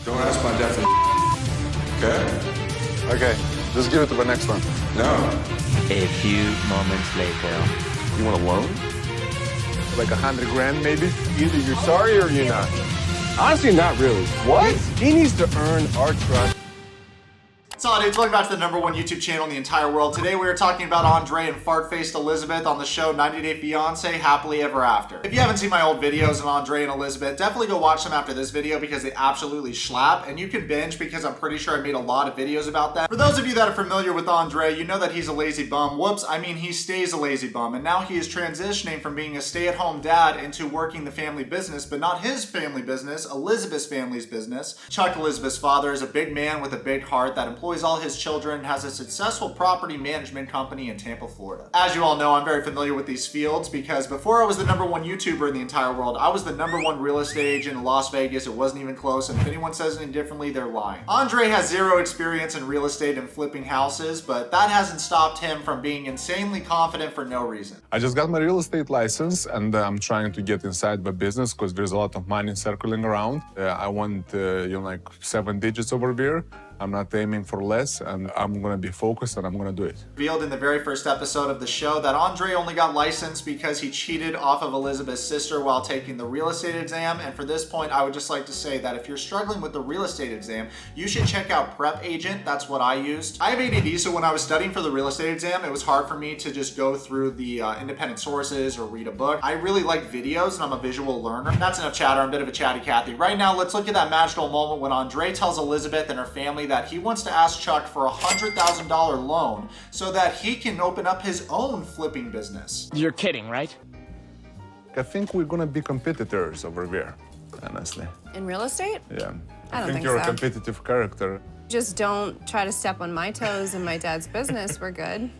Don't ask my definition. Okay? Okay, just give it to the next one. No. A few moments later. You want a loan? Like 100 grand, maybe? Either you're sorry or you're not. Honestly, not really. What? He needs to earn our trust. So dudes, welcome back to the #1 YouTube channel in the entire world. Today we are talking about Andrei and fart-faced Elizabeth on the show 90 Day Fiancé, Happily Ever After. If you haven't seen my old videos on Andrei and Elizabeth, definitely go watch them after this video because they absolutely slap, and you can binge because I'm pretty sure I made a lot of videos about that. For those of you that are familiar with Andrei, you know that he's a lazy bum. Whoops, I mean he stays a lazy bum, and now he is transitioning from being a stay-at-home dad into working the family business, but not his family business, Elizabeth's family's business. Chuck, Elizabeth's father, is a big man with a big heart that employs all his children, has a successful property management company in Tampa, Florida. As you all know, I'm very familiar with these fields because before I was the #1 YouTuber in the entire world, I was the #1 real estate agent in Las Vegas. It wasn't even close, and if anyone says anything differently, they're lying. Andrei has zero experience in real estate and flipping houses, but that hasn't stopped him from being insanely confident for no reason. I just got my real estate license, and I'm trying to get inside the business because there's a lot of money circling around. I want, like 7 digits over there. I'm not aiming for less, and I'm gonna be focused, and I'm gonna do it. Revealed in the very first episode of the show that Andrei only got licensed because he cheated off of Elizabeth's sister while taking the real estate exam. And for this point, I would just like to say that if you're struggling with the real estate exam, you should check out Prep Agent. That's what I used. I have ADD, so when I was studying for the real estate exam, it was hard for me to just go through the independent sources or read a book. I really like videos, and I'm a visual learner. That's enough chatter. I'm a bit of a chatty Cathy. Right now, let's look at that magical moment when Andrei tells Elizabeth and her family that he wants to ask Chuck for a $100,000 loan so that he can open up his own flipping business. You're kidding, right? I think we're gonna be competitors over there, honestly. In real estate? Yeah. I don't think you're a so. competitive character. Just don't try to step on my toes in my dad's business. We're good.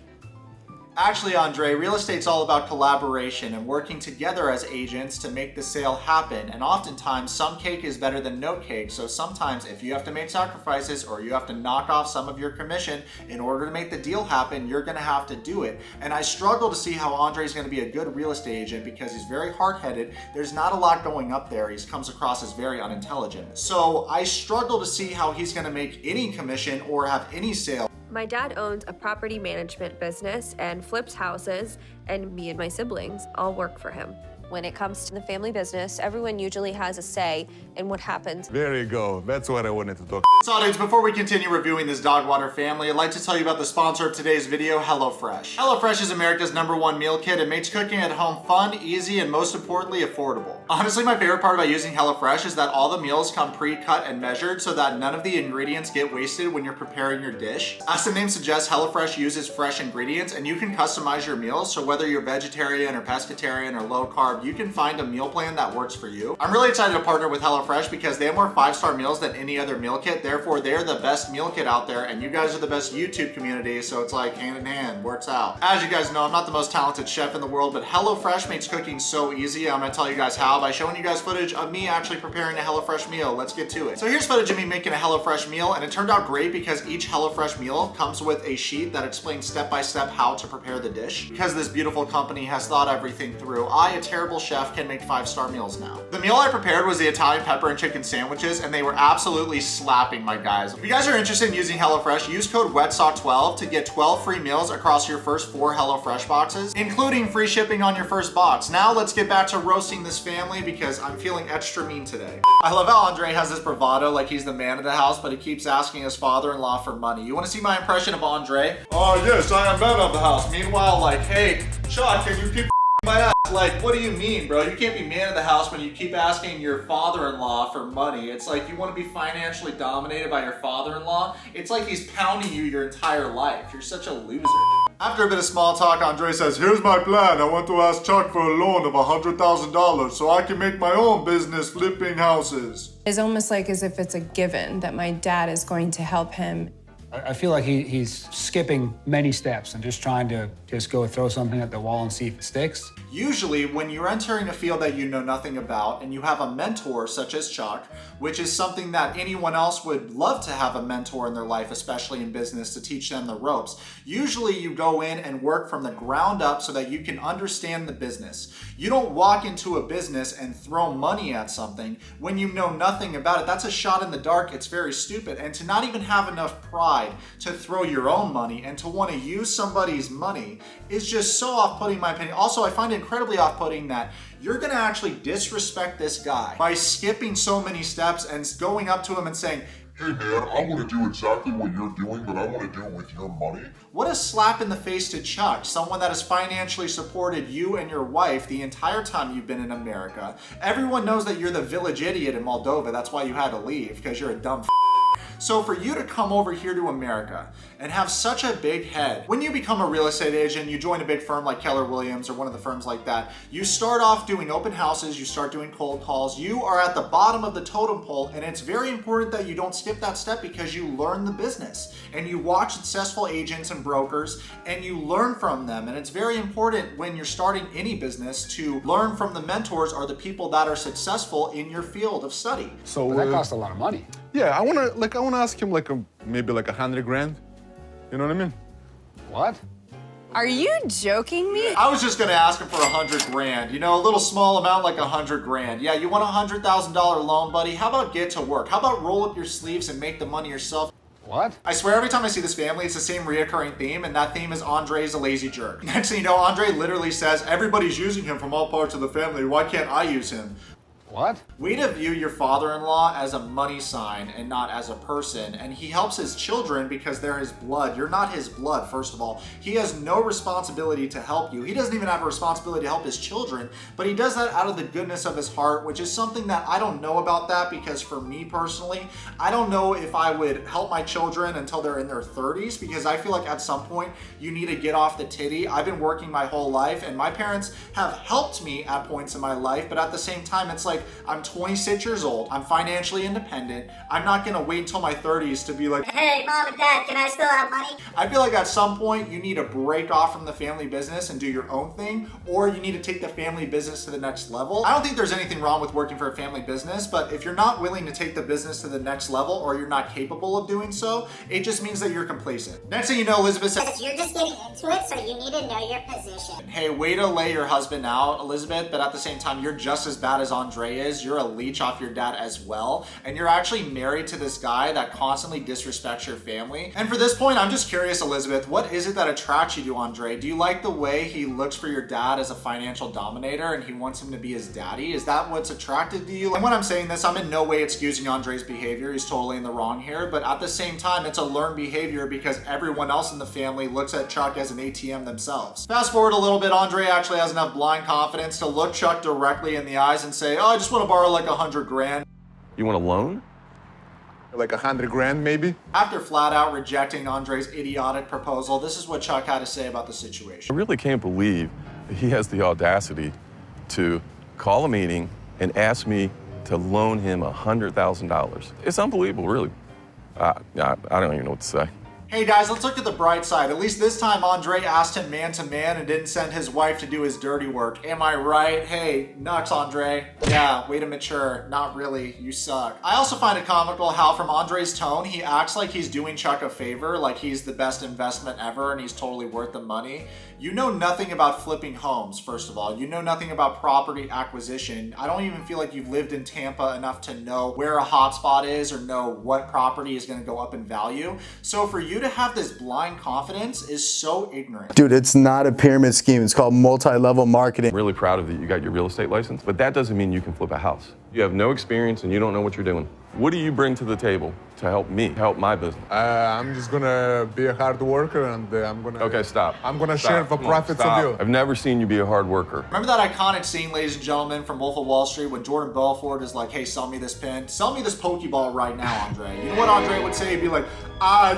Actually, Andrei, real estate's all about collaboration and working together as agents to make the sale happen. And oftentimes, some cake is better than no cake. So sometimes if you have to make sacrifices or you have to knock off some of your commission in order to make the deal happen, you're gonna have to do it. And I struggle to see how Andrei's gonna be a good real estate agent because he's very hard-headed. There's not a lot going up there. He comes across as very unintelligent. So I struggle to see how he's gonna make any commission or have any sale. My dad owns a property management business and flips houses, and me and my siblings all work for him. When it comes to the family business, everyone usually has a say in what happens. There you go. That's what I wanted to talk. So dudes, before we continue reviewing this dog water family, I'd like to tell you about the sponsor of today's video, HelloFresh. HelloFresh is America's #1 meal kit. It makes cooking at home fun, easy, and most importantly, affordable. Honestly, my favorite part about using HelloFresh is that all the meals come pre-cut and measured so that none of the ingredients get wasted when you're preparing your dish. As the name suggests, HelloFresh uses fresh ingredients, and you can customize your meals, so whether you're vegetarian or pescatarian or low carb, you can find a meal plan that works for you. I'm really excited to partner with HelloFresh because they have more 5-star meals than any other meal kit. Therefore, they're the best meal kit out there, and you guys are the best YouTube community, so it's like hand in hand, works out. As you guys know, I'm not the most talented chef in the world, but HelloFresh makes cooking so easy. I'm gonna tell you guys how by showing you guys footage of me actually preparing a HelloFresh meal. Let's get to it. So here's footage of me making a HelloFresh meal, and it turned out great because each HelloFresh meal comes with a sheet that explains step-by-step how to prepare the dish. Because this beautiful company has thought everything through, I, a terrible chef, can make 5-star meals now. The meal I prepared was the Italian pepper and chicken sandwiches, and they were absolutely slapping, my guys. If you guys are interested in using HelloFresh, use code Yourwetsock12 to get 12 free meals across your first 4 HelloFresh boxes, including free shipping on your first box. Now let's get back to roasting this family because I'm feeling extra mean today. I love how Andrei has this bravado like he's the man of the house, but he keeps asking his father-in-law for money. You want to see my impression of Andrei? Oh yes, I am man of the house. Meanwhile, like, hey, Chuck, can you keep my ass? Like, what do you mean, bro? You can't be man of the house when you keep asking your father-in-law for money. It's like you want to be financially dominated by your father-in-law. It's like he's pounding you your entire life. You're such a loser. After a bit of small talk, Andrei says, here's my plan. I want to ask Chuck for a loan of $100,000 so I can make my own business flipping houses. It's almost like as if it's a given that my dad is going to help him I feel like he's skipping many steps and just trying to just go throw something at the wall and see if it sticks. Usually, when you're entering a field that you know nothing about and you have a mentor such as Chuck, which is something that anyone else would love to have a mentor in their life, especially in business, to teach them the ropes. Usually you go in and work from the ground up so that you can understand the business. You don't walk into a business and throw money at something when you know nothing about it. That's a shot in the dark. It's very stupid. And to not even have enough pride to throw your own money and to want to use somebody's money is just so off-putting, in my opinion. Also, I find it incredibly off-putting that you're gonna actually disrespect this guy by skipping so many steps and going up to him and saying, "Hey man, I want to do exactly what you're doing, but I want to do it with your money." what a slap in the face to Chuck, someone that has financially supported you and your wife the entire time you've been in America. Everyone knows that you're the village idiot in Moldova. That's why you had to leave, because you're a dumb So for you to come over here to America and have such a big head, when you become a real estate agent, you join a big firm like Keller Williams or one of the firms like that, you start off doing open houses, you start doing cold calls, you are at the bottom of the totem pole, and it's very important that you don't skip that step because you learn the business and you watch successful agents and brokers and you learn from them. And it's very important when you're starting any business to learn from the mentors or the people that are successful in your field of study. So But that costs a lot of money. yeah, I wanna ask him maybe like $100 grand. You know what I mean? What? Are you joking me? I was just gonna ask him for 100 grand. You know, a little small amount like 100 grand. Yeah, you want a $100,000 loan, buddy? How about get to work? How about roll up your sleeves and make the money yourself? What? I swear every time I see this family, it's the same reoccurring theme, and that theme is Andrei's a lazy jerk. Next thing you know, Andrei literally says, everybody's using him from all parts of the family, why can't I use him? What? Way to view your father-in-law as a money sign and not as a person. And he helps his children because they're his blood. You're not his blood, first of all. He has no responsibility to help you. He doesn't even have a responsibility to help his children, but he does that out of the goodness of his heart, which is something that I don't know about that, because for me personally, I don't know if I would help my children until they're in their 30s, because I feel like at some point you need to get off the titty. I've been working my whole life and my parents have helped me at points in my life, but at the same time, it's like, I'm 26 years old, I'm financially independent, I'm not gonna wait until my 30s to be like, "Hey, mom and dad, can I still have money?" I feel like at some point you need to break off from the family business and do your own thing, or you need to take the family business to the next level. I don't think there's anything wrong with working for a family business, but if you're not willing to take the business to the next level, or you're not capable of doing so, it just means that you're complacent. Next thing you know, Elizabeth says, You're just getting into it, so you need to know your position. hey, way to lay your husband out, Elizabeth, but at the same time, you're just as bad as Andrei is. You're a leech off your dad as well, and you're actually married to this guy that constantly disrespects your family. And for this point, I'm just curious, Elizabeth, what is it that attracts you to Andrei? Do you like the way he looks for your dad as a financial dominator and he wants him to be his daddy? Is that what's attracted to you? And when I'm saying this, I'm in no way excusing Andrei's behavior. He's totally in the wrong here, but at the same time, it's a learned behavior because everyone else in the family looks at Chuck as an ATM themselves. Fast forward a little bit, Andrei actually has enough blind confidence to look Chuck directly in the eyes and say, oh, I just want to borrow like 100 grand. You want a loan? Like 100 grand maybe? After flat out rejecting Andrei's idiotic proposal, this is what Chuck had to say about the situation. I really can't believe that he has the audacity to call a meeting and ask me to loan him $100,000. It's unbelievable, really. I don't even know what to say. Hey guys, let's look at the bright side. At least this time Andrei asked him man to man and didn't send his wife to do his dirty work. Am I right? Hey, nuts, Andrei. Yeah, way to mature. Not really, you suck. I also find it comical how from Andrei's tone, he acts like he's doing Chuck a favor, like he's the best investment ever and he's totally worth the money. You know nothing about flipping homes, first of all. You know nothing about property acquisition. I don't even feel like you've lived in Tampa enough to know where a hotspot is or know what property is gonna go up in value. So for you to have this blind confidence is so ignorant. Dude, it's not a pyramid scheme. It's called multi-level marketing. I'm really proud of that you got your real estate license, but that doesn't mean you can flip a house. You have no experience and you don't know what you're doing. What do you bring to the table to help me, help my business? I'm just gonna be a hard worker and I'm gonna... Okay, stop. I'm gonna Stop. share the Come on, profits stop. of you. I've never seen you be a hard worker. Remember that iconic scene, ladies and gentlemen, from Wolf of Wall Street when Jordan Belfort is like, hey, sell me this pin. Sell me this Pokeball right now, Andrei. You know what Andrei would say? He'd be like,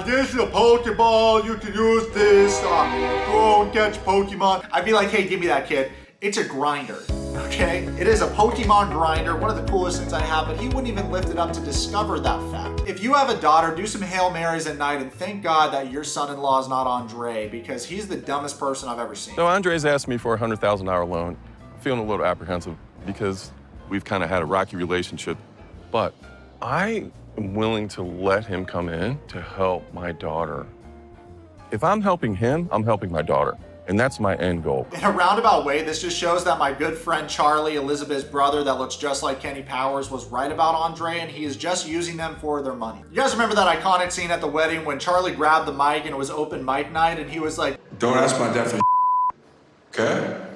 this is a Pokeball. You can use this. Go and catch Pokemon. I'd be like, hey, give me that, kid. It's a grinder. Okay? It is a Pokemon grinder, one of the coolest things I have, but he wouldn't even lift it up to discover that fact. If you have a daughter, do some Hail Marys at night and thank God that your son-in-law is not Andrei, because he's the dumbest person I've ever seen. So Andrei's asked me for a $100,000 loan. I'm feeling a little apprehensive because we've kind of had a rocky relationship, but I am willing to let him come in to help my daughter. If I'm helping him, I'm helping my daughter. And that's my end goal. In a roundabout way, this just shows that my good friend Charlie, Elizabeth's brother that looks just like Kenny Powers, was right about Andrei, and he is just using them for their money. You guys remember that iconic scene at the wedding when Charlie grabbed the mic and it was open mic night and he was like, "Don't ask my dad for okay?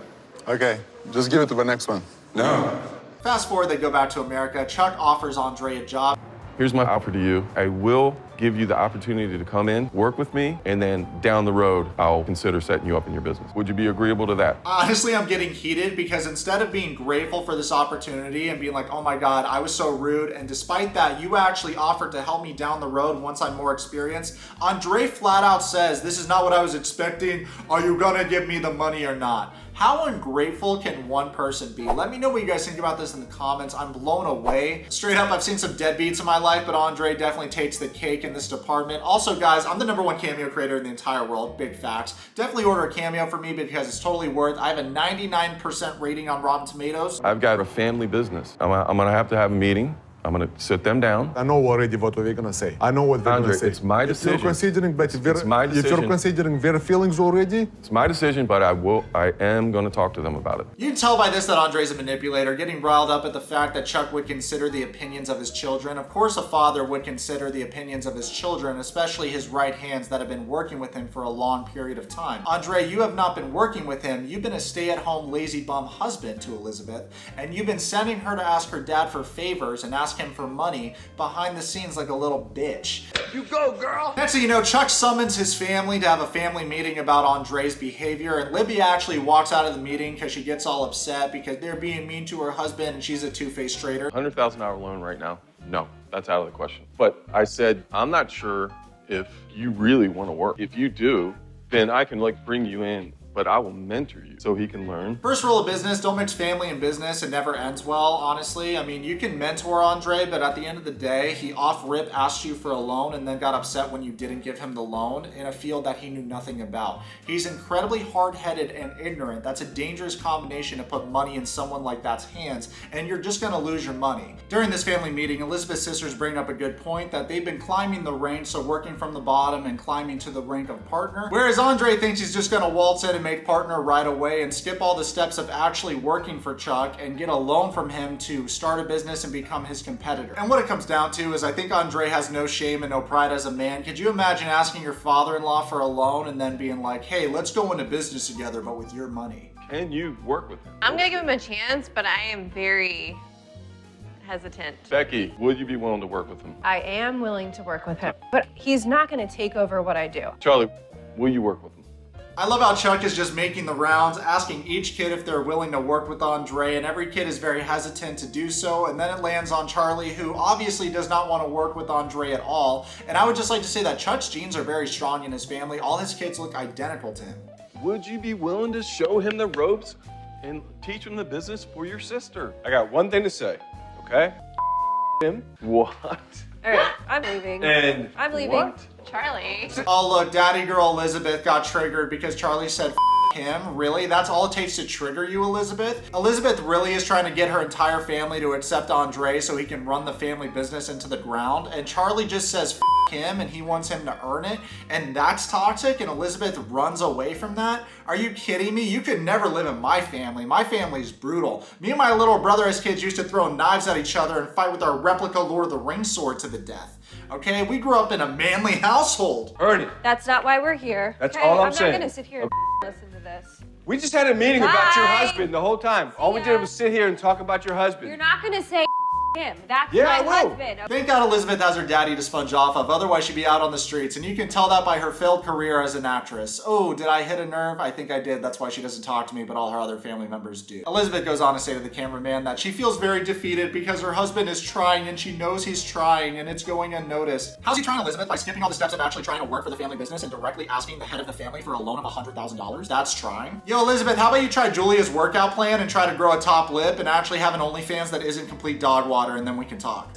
Okay, just give it to the next one. No." Fast forward, they go back to America. Chuck offers Andrei a job. Here's my offer to you. I will give you the opportunity to come in, work with me, and then down the road, I'll consider setting you up in your business. Would you be agreeable to that? Honestly, I'm getting heated because instead of being grateful for this opportunity and being like, oh my God, I was so rude, and despite that, you actually offered to help me down the road once I'm more experienced, Andrei flat out says, this is not what I was expecting. Are you gonna give me the money or not? How ungrateful can one person be? Let me know what you guys think about this in the comments. I'm blown away. Straight up, I've seen some deadbeats in my life, but Andrei definitely takes the cake in this department. Also, guys, I'm the #1 Cameo creator in the entire world. Big facts. Definitely order a Cameo for me because it's totally worth. I have a 99% rating on Rotten Tomatoes. I've got a family business. I'm gonna have to have a meeting. I'm gonna sit them down. I know already what we're gonna say. I know what they're Andrei, gonna say. it's my decision. If you're considering, but It's my if you're decision. considering their feelings already, It's my decision, but I am gonna talk to them about it. You can tell by this that Andrei's a manipulator, getting riled up at the fact that Chuck would consider the opinions of his children. Of course, a father would consider the opinions of his children, especially his right hands that have been working with him for a long period of time. Andrei, you have not been working with him. You've been a stay-at-home lazy bum husband to Elizabeth, and you've been sending her to ask her dad for favors and ask him for money behind the scenes like a little bitch. You go, girl! Next thing you know, Chuck summons his family to have a family meeting about Andrei's behavior, and Libby actually walks out of the meeting because she gets all upset because they're being mean to her husband and she's a two-faced traitor. $100,000 loan right now? No, that's out of the question. But I said, I'm not sure if you really want to work. If you do, then I can bring you in, but I will mentor you so he can learn. First rule of business, don't mix family and business. It never ends well, honestly. I mean, you can mentor Andrei, but at the end of the day, he off-rip asked you for a loan and then got upset when you didn't give him the loan in a field that he knew nothing about. He's incredibly hard-headed and ignorant. That's a dangerous combination to put money in someone like that's hands, and you're just gonna lose your money. During this family meeting, Elizabeth's sisters bring up a good point that they've been climbing the ranks, so working from the bottom and climbing to the rank of partner, whereas Andrei thinks he's just gonna waltz in and make partner right away and skip all the steps of actually working for Chuck and get a loan from him to start a business and become his competitor. And what it comes down to is I think Andrei has no shame and no pride as a man. Could you imagine asking your father-in-law for a loan and then being like, hey, let's go into business together, but with your money? Can you work with him? I'm gonna give him a chance, but I am very hesitant. Becky, would you be willing to work with him? I am willing to work with him, but he's not going to take over what I do. Charlie, will you work with him? I love how Chuck is just making the rounds, asking each kid if they're willing to work with Andrei, and every kid is very hesitant to do so, and then it lands on Charlie, who obviously does not want to work with Andrei at all. And I would just like to say that Chuck's genes are very strong in his family. All his kids look identical to him. Would you be willing to show him the ropes and teach him the business for your sister? I got one thing to say, okay? Him. What? All right, I'm leaving. And I'm leaving. What? Charlie. Oh look, daddy girl Elizabeth got triggered because Charlie said him. Really? That's all it takes to trigger you, Elizabeth? Elizabeth really is trying to get her entire family to accept Andrei so he can run the family business into the ground, and Charlie just says him and he wants him to earn it, and that's toxic, and Elizabeth runs away from that? Are you kidding me? You could never live in my family. My family's brutal. Me and my little brother as kids used to throw knives at each other and fight with our replica Lord of the Rings sword to the death. Okay, we grew up in a manly household. Earn it. That's not why we're here. That's okay? all I'm saying. not gonna sit here and listen to this. We just had a meeting about your Bye. husband the whole time. All we ya. did was sit here and talk about your husband. You're not gonna say him. That's Yeah, my I will. husband. Thank God Elizabeth has her daddy to sponge off of, otherwise she'd be out on the streets, and you can tell that by her failed career as an actress. Oh, did I hit a nerve? I think I did. That's why she doesn't talk to me, but all her other family members do. Elizabeth goes on to say to the cameraman that she feels very defeated because her husband is trying and she knows he's trying and it's going unnoticed. How's he trying, Elizabeth? By skipping all the steps of actually trying to work for the family business and directly asking the head of the family for a loan of $100,000? That's trying. Yo, Elizabeth, how about you try Julia's workout plan and try to grow a top lip and actually have an OnlyFans that isn't complete dog water, and then we can talk.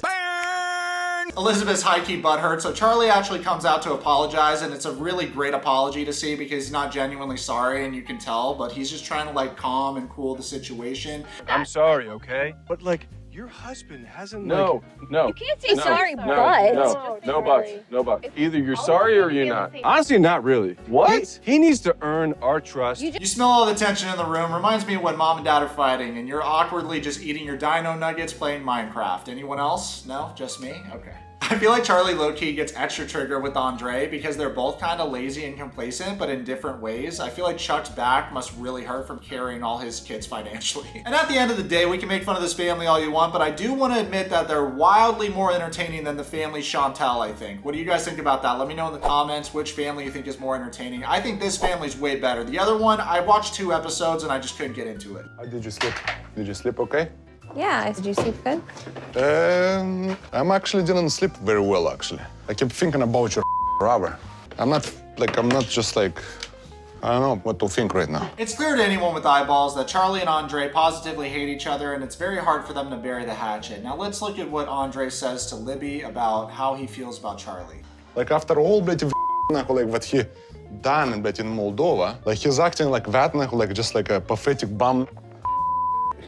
Elizabeth's high-key butthurt, so Charlie actually comes out to apologize, and it's a really great apology to see because he's not genuinely sorry, and you can tell, but he's just trying to like calm and cool the situation. I'm sorry, okay? But like, your husband hasn't No. You can't say sorry, no, but. No buts. No buts. Either you're sorry or you're not. Honestly, not really. What? He needs to earn our trust. You smell all the tension in the room. Reminds me of when mom and dad are fighting, and you're awkwardly just eating your dino nuggets playing Minecraft. Anyone else? No? Just me? Okay. I feel like Charlie low-key gets extra trigger with Andrei because they're both kind of lazy and complacent, but in different ways. I feel like Chuck's back must really hurt from carrying all his kids financially. And at the end of the day, we can make fun of this family all you want, but I do want to admit that they're wildly more entertaining than the family Chantal, I think. What do you guys think about that? Let me know in the comments which family you think is more entertaining. I think this family's way better. The other one, I watched 2 episodes and I just couldn't get into it. How did you sleep? Did you sleep okay? Yeah, did you sleep good? I'm actually didn't sleep very well, actually. I kept thinking about your rubber. I'm not just like, I don't know what to think right now. It's clear to anyone with eyeballs that Charlie and Andrei positively hate each other, and it's very hard for them to bury the hatchet. Now let's look at what Andrei says to Libby about how he feels about Charlie. Like after all, like what he done in Moldova, like he's acting like that, like just like a pathetic bum.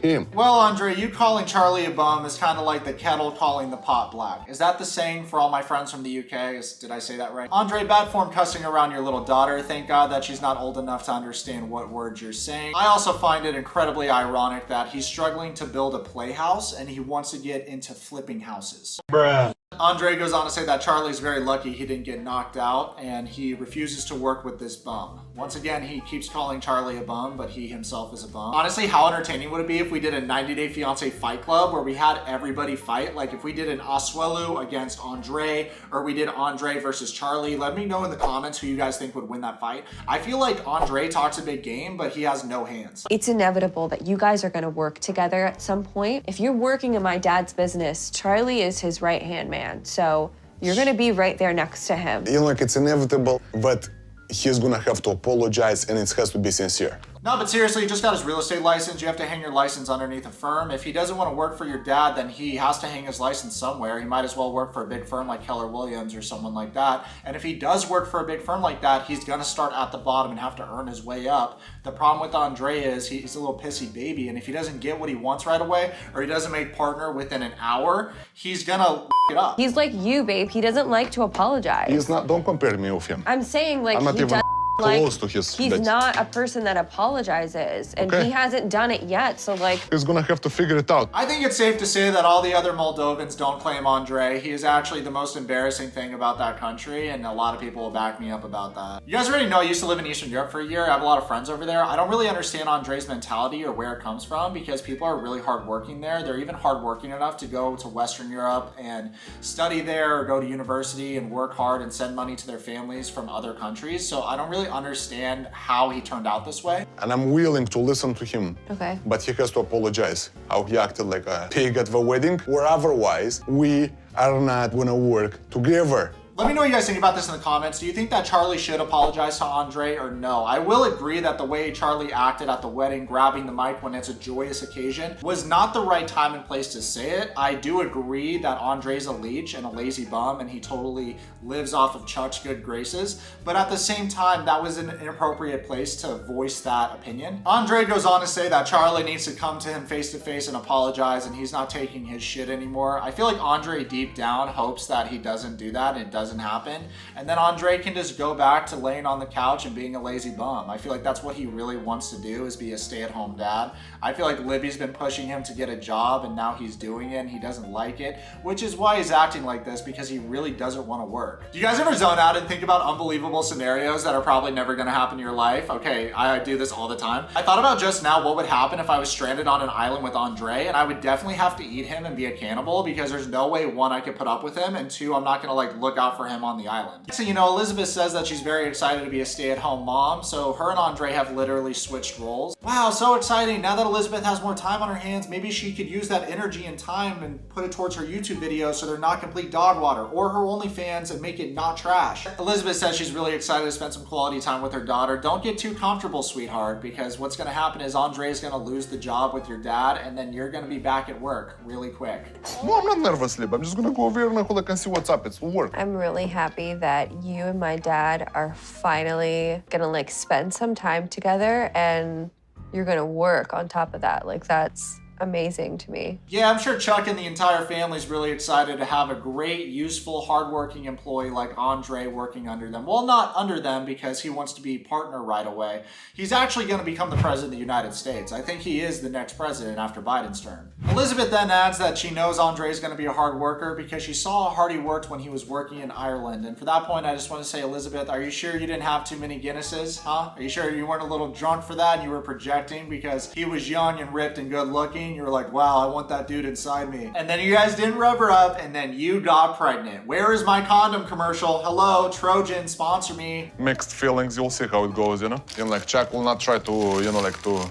Him. Well, Andrei, you calling Charlie a bum is kind of like the kettle calling the pot black. Is that the saying for all my friends from the UK? Did I say that right? Andrei, bad form cussing around your little daughter. Thank God that she's not old enough to understand what words you're saying. I also find it incredibly ironic that he's struggling to build a playhouse and he wants to get into flipping houses. Bruh. Andrei goes on to say that Charlie's very lucky he didn't get knocked out and he refuses to work with this bum. Once again, he keeps calling Charlie a bum, but he himself is a bum. Honestly, how entertaining would it be if we did a 90-Day Fiancé fight club where we had everybody fight? Like if we did an Asuelu against Andrei, or we did Andrei versus Charlie. Let me know in the comments who you guys think would win that fight. I feel like Andrei talks a big game, but he has no hands. It's inevitable that you guys are gonna work together at some point. If you're working in my dad's business, Charlie is his right-hand man. So you're gonna be right there next to him. You know, like it's inevitable, but he's gonna have to apologize and it has to be sincere. No, but seriously, you just got his real estate license. You have to hang your license underneath a firm. If he doesn't want to work for your dad, then he has to hang his license somewhere. He might as well work for a big firm like Keller Williams or someone like that. And if he does work for a big firm like that, he's going to start at the bottom and have to earn his way up. The problem with Andrei is he's a little pissy baby, and if he doesn't get what he wants right away, or he doesn't make partner within an hour, he's going to it up. He's like you, babe. He doesn't like to apologize. He's not, don't compare me with him. I'm saying like I'm not he even does. close to his. He's not a person that apologizes, and he hasn't done it yet, so like... He's gonna have to figure it out. I think it's safe to say that all the other Moldovans don't claim Andrei. He is actually the most embarrassing thing about that country, and a lot of people will back me up about that. You guys already know I used to live in Eastern Europe for a year. I have a lot of friends over there. I don't really understand Andrei's mentality or where it comes from, because people are really hardworking there. They're even hardworking enough to go to Western Europe and study there, or go to university and work hard and send money to their families from other countries. So I don't really understand how he turned out this way. And I'm willing to listen to him. Okay. But he has to apologize. How he acted like a pig at the wedding, or otherwise, we are not gonna work together. Let me know what you guys think about this in the comments. Do you think that Charlie should apologize to Andrei or no? I will agree that the way Charlie acted at the wedding, grabbing the mic when it's a joyous occasion, was not the right time and place to say it. I do agree that Andrei's a leech and a lazy bum, and he totally lives off of Chuck's good graces. But at the same time, that was an inappropriate place to voice that opinion. Andrei goes on to say that Charlie needs to come to him face to face and apologize, and he's not taking his shit anymore. I feel like Andrei deep down hopes that he doesn't do that and it doesn't doesn't happen. And then Andrei can just go back to laying on the couch and being a lazy bum. I feel like that's what he really wants to do, is be a stay-at-home dad. I feel like Libby's been pushing him to get a job, and now he's doing it and he doesn't like it, which is why he's acting like this, because he really doesn't want to work. Do you guys ever zone out and think about unbelievable scenarios that are probably never going to happen in your life? Okay, I do this all the time. I thought about just now what would happen if I was stranded on an island with Andrei, and I would definitely have to eat him and be a cannibal, because there's no way, one, I could put up with him, and two, I'm not gonna like look out for him on the island. So, you know, Elizabeth says that she's very excited to be a stay-at-home mom, so her and Andrei have literally switched roles. Wow, so exciting. Now that Elizabeth has more time on her hands, maybe she could use that energy and time and put it towards her YouTube videos so they're not complete dog water, or her OnlyFans and make it not trash. Elizabeth says she's really excited to spend some quality time with her daughter. Don't get too comfortable, sweetheart, because what's gonna happen is Andrei is gonna lose the job with your dad, and then you're gonna be back at work really quick. No, I'm not nervous, Lib. I'm just gonna go over here and and see what's up. It's work. I'm really happy that you and my dad are finally gonna like spend some time together, and you're gonna work on top of that. Like, that's amazing to me. Yeah, I'm sure Chuck and the entire family is really excited to have a great, useful, hardworking employee like Andrei working under them. Well, not under them, because he wants to be partner right away. He's actually going to become the president of the United States. I think he is the next president after Biden's term. Elizabeth then adds that she knows Andrei is going to be a hard worker because she saw how hard he worked when he was working in Ireland. And for that point, I just want to say, Elizabeth, are you sure you didn't have too many Guinnesses, huh? Are you sure you weren't a little drunk for that and you were projecting because he was young and ripped and good looking? You were like, wow, I want that dude inside me. And then you guys didn't rub her up, and then you got pregnant. Where is my condom commercial? Hello, Trojan, sponsor me. Mixed feelings, you'll see how it goes, you know? And like Chuck will not try to, you know, like to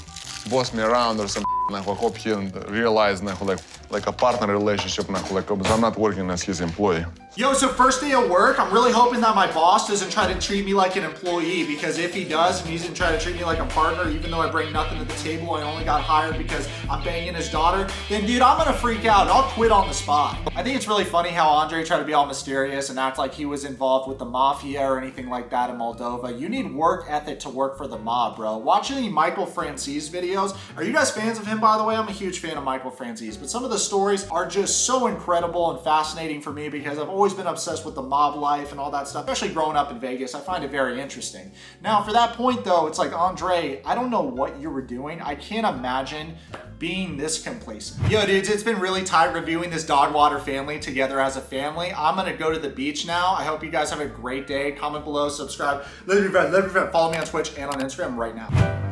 boss me around or some I hope he realize like a partner relationship, because I'm not working as his employee. Yo, so first day of work, I'm really hoping that my boss doesn't try to treat me like an employee, because if he does, and he's gonna try to treat me like a partner, even though I bring nothing to the table, I only got hired because I'm banging his daughter, then dude, I'm gonna freak out and I'll quit on the spot. I think it's really funny how Andrei tried to be all mysterious and act like he was involved with the mafia or anything like that in Moldova. You need work ethic to work for the mob, bro. Watching the Michael Franzese videos, are you guys fans of him, by the way? I'm a huge fan of Michael Franzese, but some of the stories are just so incredible and fascinating for me, because I've always been obsessed with the mob life and all that stuff, especially growing up in Vegas. I find it very interesting. Now, for that point though, it's like, Andrei, I don't know what you were doing. I can't imagine being this complacent. Yo, dudes, it's been really tight reviewing this dog water family together as a family. I'm gonna go to the beach now. I hope you guys have a great day. Comment below, subscribe, let your friend, follow me on Twitch and on Instagram right now.